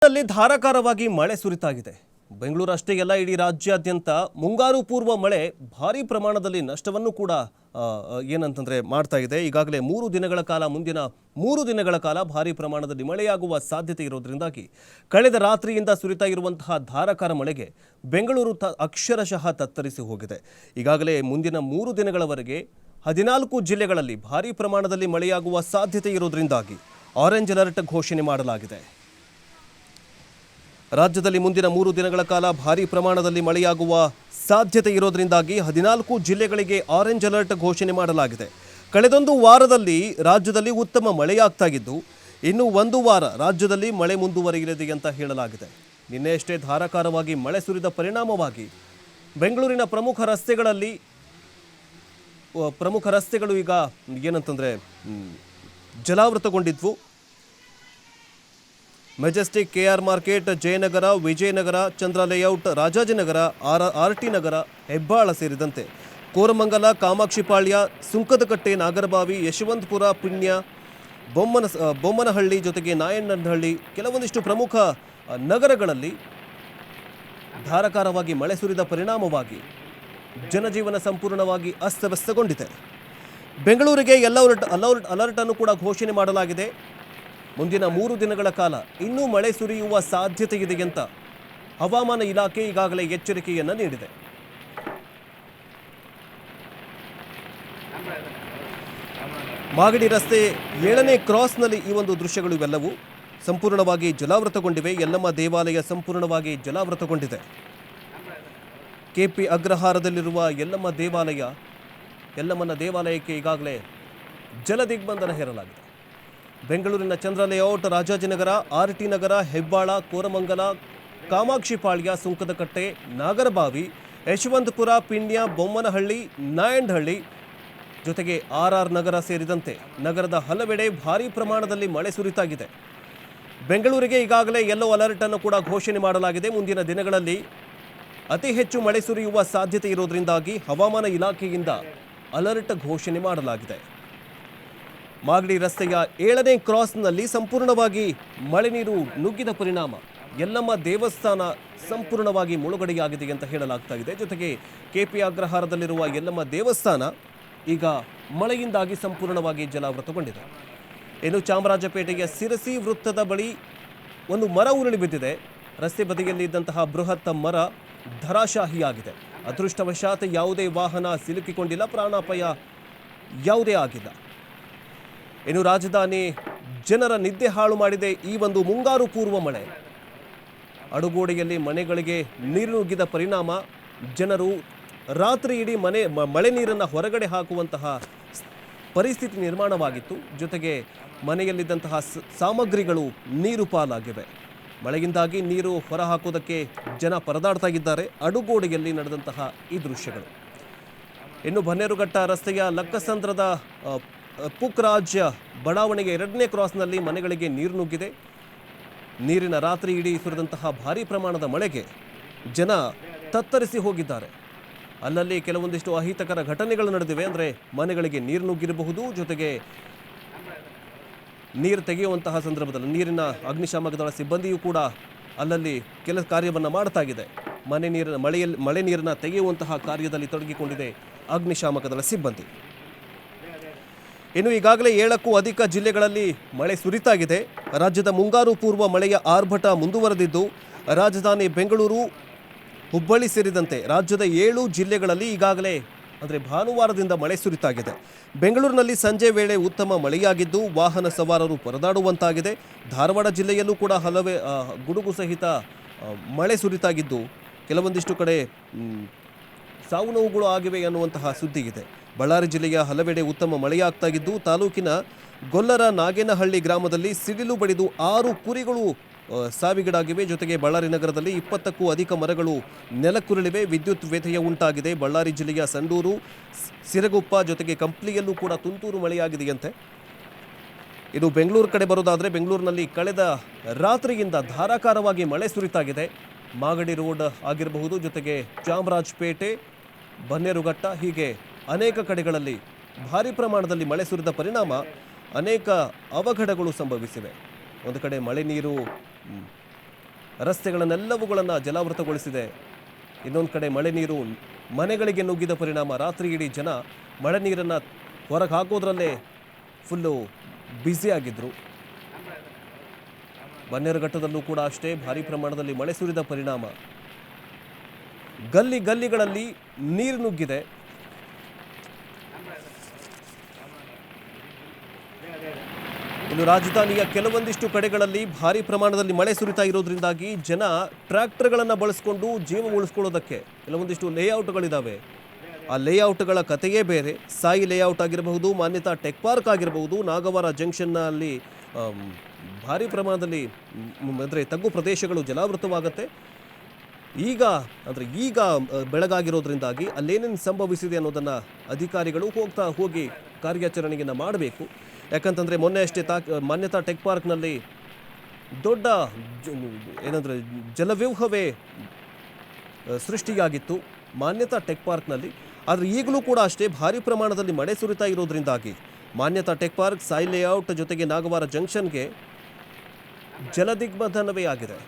ಲ್ಲಿ ಧಾರಾಕಾರವಾಗಿ ಮಳೆ ಸುರಿತಾಗಿದೆ. ಬೆಂಗಳೂರು ಅಷ್ಟೇ ಅಲ್ಲ, ಇಡೀ ರಾಜ್ಯಾದ್ಯಂತ ಮುಂಗಾರು ಪೂರ್ವ ಮಳೆ ಭಾರೀ ಪ್ರಮಾಣದಲ್ಲಿ ನಷ್ಟವನ್ನು ಕೂಡ ಏನಂತಂದ್ರೆ ಮಾಡ್ತಾ ಇದೆ. ಈಗಾಗಲೇ 3 ದಿನಗಳ ಕಾಲ, ಮುಂದಿನ 3 ದಿನಗಳ ಕಾಲ ಭಾರೀ ಪ್ರಮಾಣದಲ್ಲಿ ಮಳೆಯಾಗುವ ಸಾಧ್ಯತೆ ಇರೋದ್ರಿಂದಾಗಿ ಕಳೆದ ರಾತ್ರಿಯಿಂದ ಸುರಿತಾ ಇರುವಂತಹ ಧಾರಾಕಾರ ಮಳೆಗೆ ಬೆಂಗಳೂರು ಅಕ್ಷರಶಃ ತತ್ತರಿಸಿ ಹೋಗಿದೆ. ಈಗಾಗಲೇ ಮುಂದಿನ 3 ದಿನಗಳವರೆಗೆ 14 ಜಿಲ್ಲೆಗಳಲ್ಲಿ ಭಾರೀ ಪ್ರಮಾಣದಲ್ಲಿ ಮಳೆಯಾಗುವ ಸಾಧ್ಯತೆ ಇರೋದ್ರಿಂದಾಗಿ ಆರೆಂಜ್ ಅಲರ್ಟ್ ಘೋಷಣೆ ಮಾಡಲಾಗಿದೆ. ರಾಜ್ಯದಲ್ಲಿ ಮುಂದಿನ 3 ದಿನಗಳ ಕಾಲ ಭಾರೀ ಪ್ರಮಾಣದಲ್ಲಿ ಮಳೆಯಾಗುವ ಸಾಧ್ಯತೆ ಇರೋದ್ರಿಂದಾಗಿ 14 ಜಿಲ್ಲೆಗಳಿಗೆ ಆರೆಂಜ್ ಅಲರ್ಟ್ ಘೋಷಣೆ ಮಾಡಲಾಗಿದೆ. ಕಳೆದೊಂದು ವಾರದಲ್ಲಿ ರಾಜ್ಯದಲ್ಲಿ ಉತ್ತಮ ಮಳೆಯಾಗ್ತಾಗಿದ್ದು, ಇನ್ನು 1 ವಾರ ರಾಜ್ಯದಲ್ಲಿ ಮಳೆ ಮುಂದುವರಿಯಲಿದೆ ಅಂತ ಹೇಳಲಾಗಿದೆ. ನಿನ್ನೆಯಷ್ಟೇ ಧಾರಾಕಾರವಾಗಿ ಮಳೆ ಸುರಿದ ಪರಿಣಾಮವಾಗಿ ಬೆಂಗಳೂರಿನ ಪ್ರಮುಖ ರಸ್ತೆಗಳು ಈಗ ಏನಂತಂದ್ರೆ ಜಲಾವೃತಗೊಂಡಿದ್ವು. Majestic, KR Market, Jayanagar, Vijayanagar, Chandra Layout, Rajajinagar, RT Nagar, Hebbal ಸೇರಿದಂತೆ ಕೋರಮಂಗಲ, ಕಾಮಾಕ್ಷಿಪಾಳ್ಯ, ಸುಂಕದಕಟ್ಟೆ, ನಾಗರಬಾವಿ, ಯಶವಂತಪುರ, ಪಿಣ್ಯ, ಬೊಮ್ಮನಹಳ್ಳಿ ಜೊತೆಗೆ ನಾಯಣ್ಣನಹಳ್ಳಿ ಕೆಲವೊಂದಿಷ್ಟು ಪ್ರಮುಖ ನಗರಗಳಲ್ಲಿ ಧಾರಾಕಾರವಾಗಿ ಮಳೆ ಸುರಿದ ಪರಿಣಾಮವಾಗಿ ಜನಜೀವನ ಸಂಪೂರ್ಣವಾಗಿ ಅಸ್ತವ್ಯಸ್ತಗೊಂಡಿದೆ. ಬೆಂಗಳೂರಿಗೆ ಅಲರ್ಟ್ ಅನ್ನು ಕೂಡ ಘೋಷಣೆ ಮಾಡಲಾಗಿದೆ. ಮುಂದಿನ 3 ದಿನಗಳ ಕಾಲ ಇನ್ನೂ ಮಳೆ ಸುರಿಯುವ ಸಾಧ್ಯತೆ ಇದೆ ಅಂತ ಹವಾಮಾನ ಇಲಾಖೆ ಈಗಾಗಲೇ ಎಚ್ಚರಿಕೆಯನ್ನು ನೀಡಿದೆ. ಮಾಗಡಿ ರಸ್ತೆ 7ನೇ ಕ್ರಾಸ್ನಲ್ಲಿ ಈ ಒಂದು ದೃಶ್ಯಗಳು ಇವೆಲ್ಲವೂ ಸಂಪೂರ್ಣವಾಗಿ ಜಲಾವೃತಗೊಂಡಿವೆ. ಯಲ್ಲಮ್ಮ ದೇವಾಲಯ ಸಂಪೂರ್ಣವಾಗಿ ಜಲಾವೃತಗೊಂಡಿದೆ. ಕೆಪಿ ಅಗ್ರಹಾರದಲ್ಲಿರುವ ಯಲ್ಲಮ್ಮನ ದೇವಾಲಯಕ್ಕೆ ಈಗಾಗಲೇ ಜಲದಿಗ್ಬಂಧನ ಹೇರಲಾಗಿದೆ. ಬೆಂಗಳೂರಿನ ಚಂದ್ರ ಲೇಔಟ್, ರಾಜಾಜಿನಗರ, ಆರ್ಟಿ ನಗರ, ಹೆಬ್ಬಾಳ, ಕೋರಮಂಗಲ, ಕಾಮಾಕ್ಷಿಪಾಳ್ಯ, ಸುಂಕದಕಟ್ಟೆ, ನಾಗರಬಾವಿ, ಯಶವಂತಪುರ, ಪಿಣ್ಯ, ಬೊಮ್ಮನಹಳ್ಳಿ, ನಾಯಂಡಹಳ್ಳಿ ಜೊತೆಗೆ ಆರ್ಆರ್ ನಗರ ಸೇರಿದಂತೆ ನಗರದ ಹಲವೆಡೆ ಭಾರೀ ಪ್ರಮಾಣದಲ್ಲಿ ಮಳೆ ಸುರಿತಾಗಿದೆ. ಬೆಂಗಳೂರಿಗೆ ಈಗಾಗಲೇ ಯೆಲ್ಲೋ ಅಲರ್ಟ್ ಅನ್ನು ಕೂಡ ಘೋಷಣೆ ಮಾಡಲಾಗಿದೆ. ಮುಂದಿನ ದಿನಗಳಲ್ಲಿ ಅತಿ ಹೆಚ್ಚು ಮಳೆ ಸುರಿಯುವ ಸಾಧ್ಯತೆ ಇರೋದ್ರಿಂದಾಗಿ ಹವಾಮಾನ ಇಲಾಖೆಯಿಂದ ಅಲರ್ಟ್ ಘೋಷಣೆ ಮಾಡಲಾಗಿದೆ. ಮಾಗಡಿ ರಸ್ತೆಯ 7ನೇ ಕ್ರಾಸ್ನಲ್ಲಿ ಸಂಪೂರ್ಣವಾಗಿ ಮಳೆ ನೀರು ನುಗ್ಗಿದ ಪರಿಣಾಮ ಯಲ್ಲಮ್ಮ ದೇವಸ್ಥಾನ ಸಂಪೂರ್ಣವಾಗಿ ಮುಳುಗಡೆಯಾಗಿದೆ ಅಂತ ಹೇಳಲಾಗ್ತಾ ಇದೆ. ಜೊತೆಗೆ ಕೆಪಿ ಅಗ್ರಹಾರದಲ್ಲಿರುವ ಯಲ್ಲಮ್ಮ ದೇವಸ್ಥಾನ ಈಗ ಮಳೆಯಿಂದಾಗಿ ಸಂಪೂರ್ಣವಾಗಿ ಜಲಾವೃತಗೊಂಡಿದೆ. ಇನ್ನು ಚಾಮರಾಜಪೇಟೆಯ ಸಿರಸಿ ವೃತ್ತದ ಬಳಿ ಒಂದು ಮರ ಉರುಳಿ ಬಿದ್ದಿದೆ. ರಸ್ತೆ ಬದಿಯಲ್ಲಿ ಇದ್ದಂತಹ ಬೃಹತ್ ಮರ ಧರಾಶಾಹಿಯಾಗಿದೆ. ಅದೃಷ್ಟವಶಾತ್ ಯಾವುದೇ ವಾಹನ ಸಿಲುಕಿಕೊಂಡಿಲ್ಲ, ಪ್ರಾಣಾಪಾಯ ಯಾವುದೇ ಆಗಿಲ್ಲ. ಇನ್ನು ರಾಜಧಾನಿ ಜನರ ನಿದ್ದೆ ಹಾಳು ಮಾಡಿದೆ ಈ ಒಂದು ಮುಂಗಾರು ಪೂರ್ವ ಮಳೆ. ಅಡುಗೋಡೆಯಲ್ಲಿ ಮನೆಗಳಿಗೆ ನೀರು ನುಗ್ಗಿದ ಪರಿಣಾಮ ಜನರು ರಾತ್ರಿ ಇಡೀ ಮಳೆ ನೀರನ್ನು ಹೊರಗಡೆ ಹಾಕುವಂತಹ ಪರಿಸ್ಥಿತಿ ನಿರ್ಮಾಣವಾಗಿತ್ತು. ಜೊತೆಗೆ ಮನೆಯಲ್ಲಿದ್ದಂತಹ ಸಾಮಗ್ರಿಗಳು ನೀರು ಪಾಲಾಗಿವೆ. ಮಳೆಯಿಂದಾಗಿ ನೀರು ಹೊರಹಾಕೋದಕ್ಕೆ ಜನ ಪರದಾಡ್ತಾ ಅಡುಗೋಡೆಯಲ್ಲಿ ನಡೆದಂತಹ ಈ ದೃಶ್ಯಗಳು. ಇನ್ನು ಬನ್ನೇರುಘಟ್ಟ ರಸ್ತೆಯ ಲಕ್ಕಸಂದ್ರದ ಪುಕ್ರಾಜ್ ಬಡಾವಣೆಗೆ 2ನೇ ಕ್ರಾಸ್ನಲ್ಲಿ ಮನೆಗಳಿಗೆ ನೀರು ನುಗ್ಗಿದೆ. ನೀರಿನ ರಾತ್ರಿ ಇಡೀ ಸುರಿದಂತಹ ಭಾರೀ ಪ್ರಮಾಣದ ಮಳೆಗೆ ಜನ ತತ್ತರಿಸಿ ಹೋಗಿದ್ದಾರೆ. ಅಲ್ಲಲ್ಲಿ ಕೆಲವೊಂದಿಷ್ಟು ಅಹಿತಕರ ಘಟನೆಗಳು ನಡೆದಿವೆ. ಅಂದರೆ ಮನೆಗಳಿಗೆ ನೀರು ನುಗ್ಗಿರಬಹುದು. ಜೊತೆಗೆ ನೀರು ತೆಗೆಯುವಂತಹ ಸಂದರ್ಭದಲ್ಲಿ ನೀರಿನ ಅಗ್ನಿಶಾಮಕ ದಳ ಸಿಬ್ಬಂದಿಯೂ ಕೂಡ ಅಲ್ಲಲ್ಲಿ ಕೆಲಸ ಕಾರ್ಯವನ್ನು ಮಾಡ್ತಾ ಇದೆ. ಮಳೆ ನೀರನ್ನು ತೆಗೆಯುವಂತಹ ಕಾರ್ಯದಲ್ಲಿ ತೊಡಗಿಕೊಂಡಿದೆ ಅಗ್ನಿಶಾಮಕ ದಳ ಸಿಬ್ಬಂದಿ. ಇನ್ನು ಈಗಾಗಲೇ 7ಕ್ಕೂ ಅಧಿಕ ಜಿಲ್ಲೆಗಳಲ್ಲಿ ಮಳೆ ಸುರಿತಾಗಿದೆ. ರಾಜ್ಯದ ಮುಂಗಾರು ಪೂರ್ವ ಮಳೆಯ ಆರ್ಭಟ ಮುಂದುವರೆದಿದ್ದು, ರಾಜಧಾನಿ ಬೆಂಗಳೂರು, ಹುಬ್ಬಳ್ಳಿ ಸೇರಿದಂತೆ ರಾಜ್ಯದ 7 ಜಿಲ್ಲೆಗಳಲ್ಲಿ ಈಗಾಗಲೇ ಅಂದರೆ ಭಾನುವಾರದಿಂದ ಮಳೆ ಸುರಿತಾಗಿದೆ. ಬೆಂಗಳೂರಿನಲ್ಲಿ ಸಂಜೆ ವೇಳೆ ಉತ್ತಮ ಮಳೆಯಾಗಿದ್ದು ವಾಹನ ಸವಾರರು ಪರದಾಡುವಂತಾಗಿದೆ. ಧಾರವಾಡ ಜಿಲ್ಲೆಯಲ್ಲೂ ಕೂಡ ಹಲವೇ ಗುಡುಗು ಸಹಿತ ಮಳೆ ಸುರಿತಾಗಿದ್ದು ಕೆಲವೊಂದಿಷ್ಟು ಕಡೆ ಸಾವು ನೋವುಗಳು ಆಗಿವೆ ಅನ್ನುವಂತಹ ಸುದ್ದಿ ಇದೆ. ಬಳ್ಳಾರಿ ಜಿಲ್ಲೆಯ ಹಲವೆಡೆ ಉತ್ತಮ ಮಳೆಯಾಗ್ತಾಗಿದ್ದು ತಾಲೂಕಿನ ಗೊಲ್ಲರ ನಾಗೇನಹಳ್ಳಿ ಗ್ರಾಮದಲ್ಲಿ ಸಿಡಿಲು ಬಡಿದು 6 ಕುರಿಗಳು ಸಾವಿಗೀಡಾಗಿವೆ. ಜೊತೆಗೆ ಬಳ್ಳಾರಿ ನಗರದಲ್ಲಿ 20ಕ್ಕೂ ಅಧಿಕ ಮರಗಳು ನೆಲಕ್ಕುರುಳಿವೆ. ವಿದ್ಯುತ್ ವ್ಯತ್ಯಯ ಉಂಟಾಗಿದೆ. ಬಳ್ಳಾರಿ ಜಿಲ್ಲೆಯ ಸಂಡೂರು, ಸಿರಗುಪ್ಪ ಜೊತೆಗೆ ಕಂಪ್ಲಿಯಲ್ಲೂ ಕೂಡ ತುಂತುರು ಮಳೆಯಾಗಿದೆಯಂತೆ. ಇದು ಬೆಂಗಳೂರು ಕಡೆ ಬರೋದಾದರೆ ಬೆಂಗಳೂರಿನಲ್ಲಿ ಕಳೆದ ರಾತ್ರಿಯಿಂದ ಧಾರಾಕಾರವಾಗಿ ಮಳೆ ಸುರಿತಾಗಿದೆ. ಮಾಗಡಿ ರೋಡ್ ಆಗಿರಬಹುದು, ಜೊತೆಗೆ ಚಾಮರಾಜಪೇಟೆ, ಬನ್ನೇರುಘಟ್ಟ ಹೀಗೆ ಅನೇಕ ಕಡೆಗಳಲ್ಲಿ ಭಾರೀ ಪ್ರಮಾಣದಲ್ಲಿ ಮಳೆ ಸುರಿದ ಪರಿಣಾಮ ಅನೇಕ ಅವಘಡಗಳು ಸಂಭವಿಸಿವೆ. ಒಂದು ಕಡೆ ಮಳೆ ನೀರು ರಸ್ತೆಗಳನ್ನೆಲ್ಲವುಗಳನ್ನು ಜಲಾವೃತಗೊಳಿಸಿದೆ. ಇನ್ನೊಂದು ಕಡೆ ಮಳೆ ನೀರು ಮನೆಗಳಿಗೆ ನುಗ್ಗಿದ ಪರಿಣಾಮ ರಾತ್ರಿ ಇಡೀ ಜನ ಮಳೆ ನೀರನ್ನು ಹೊರಗೆ ಹಾಕೋದ್ರಲ್ಲೇ ಫುಲ್ಲು ಬ್ಯುಸಿಯಾಗಿದ್ದರು. ಬನ್ನೇರುಘಟ್ಟದಲ್ಲೂ ಕೂಡ ಅಷ್ಟೇ ಭಾರೀ ಪ್ರಮಾಣದಲ್ಲಿ ಮಳೆ ಸುರಿದ ಪರಿಣಾಮ ಗಲ್ಲಿಗಳಲ್ಲಿ ನೀರು ನುಗ್ಗಿದೆ. ಇನ್ನು ರಾಜಧಾನಿಯ ಕೆಲವೊಂದಿಷ್ಟು ಕಡೆಗಳಲ್ಲಿ ಭಾರೀ ಪ್ರಮಾಣದಲ್ಲಿ ಮಳೆ ಸುರಿತಾ ಇರೋದ್ರಿಂದಾಗಿ ಜನ ಟ್ರ್ಯಾಕ್ಟರ್ಗಳನ್ನು ಬಳಸಿಕೊಂಡು ಜೀವ ಉಳಿಸ್ಕೊಳ್ಳೋದಕ್ಕೆ ಕೆಲವೊಂದಿಷ್ಟು ಲೇಔಟ್ಗಳಿದ್ದಾವೆ. ಆ ಲೇಔಟ್ಗಳ ಕಥೆಯೇ ಬೇರೆ. ಸಾಯಿ ಲೇಔಟ್ ಆಗಿರಬಹುದು, ಮಾನ್ಯತಾ ಟೆಕ್ ಪಾರ್ಕ್ ಆಗಿರಬಹುದು, ನಾಗವಾರ ಜಂಕ್ಷನ್ನಲ್ಲಿ ಭಾರೀ ಪ್ರಮಾಣದಲ್ಲಿ ಅಂದರೆ ತಗ್ಗು ಪ್ರದೇಶಗಳು ಜಲಾವೃತವಾಗುತ್ತೆ. ಈಗ ಬೆಳಗಾಗಿರೋದ್ರಿಂದಾಗಿ ಅಲ್ಲೇನೇನು ಸಂಭವಿಸಿದೆ ಅನ್ನೋದನ್ನು ಅಧಿಕಾರಿಗಳು ಹೋಗಿ ಕಾರ್ಯಾಚರಣೆಯನ್ನು ಮಾಡಬೇಕು. ಯಾಕಂತಂದರೆ ಮೊನ್ನೆ ಅಷ್ಟೇ ಮಾನ್ಯತಾ ಟೆಕ್ ಪಾರ್ಕ್ನಲ್ಲಿ ದೊಡ್ಡ ಏನಂದರೆ ಜಲವ್ಯೂಹವೇ ಸೃಷ್ಟಿಯಾಗಿತ್ತು ಮಾನ್ಯತಾ ಟೆಕ್ ಪಾರ್ಕ್ನಲ್ಲಿ. ಆದರೆ ಈಗಲೂ ಕೂಡ ಅಷ್ಟೇ ಭಾರೀ ಪ್ರಮಾಣದಲ್ಲಿ ಮಳೆ ಸುರಿತಾ ಇರೋದ್ರಿಂದಾಗಿ ಮಾನ್ಯತಾ ಟೆಕ್ ಪಾರ್ಕ್, ಸಾಯಿ ಲೇಔಟ್ ಜೊತೆಗೆ ನಾಗವಾರ ಜಂಕ್ಷನ್ಗೆ ಜಲದಿಗ್ಬಂಧನವೇ ಆಗಿದೆ.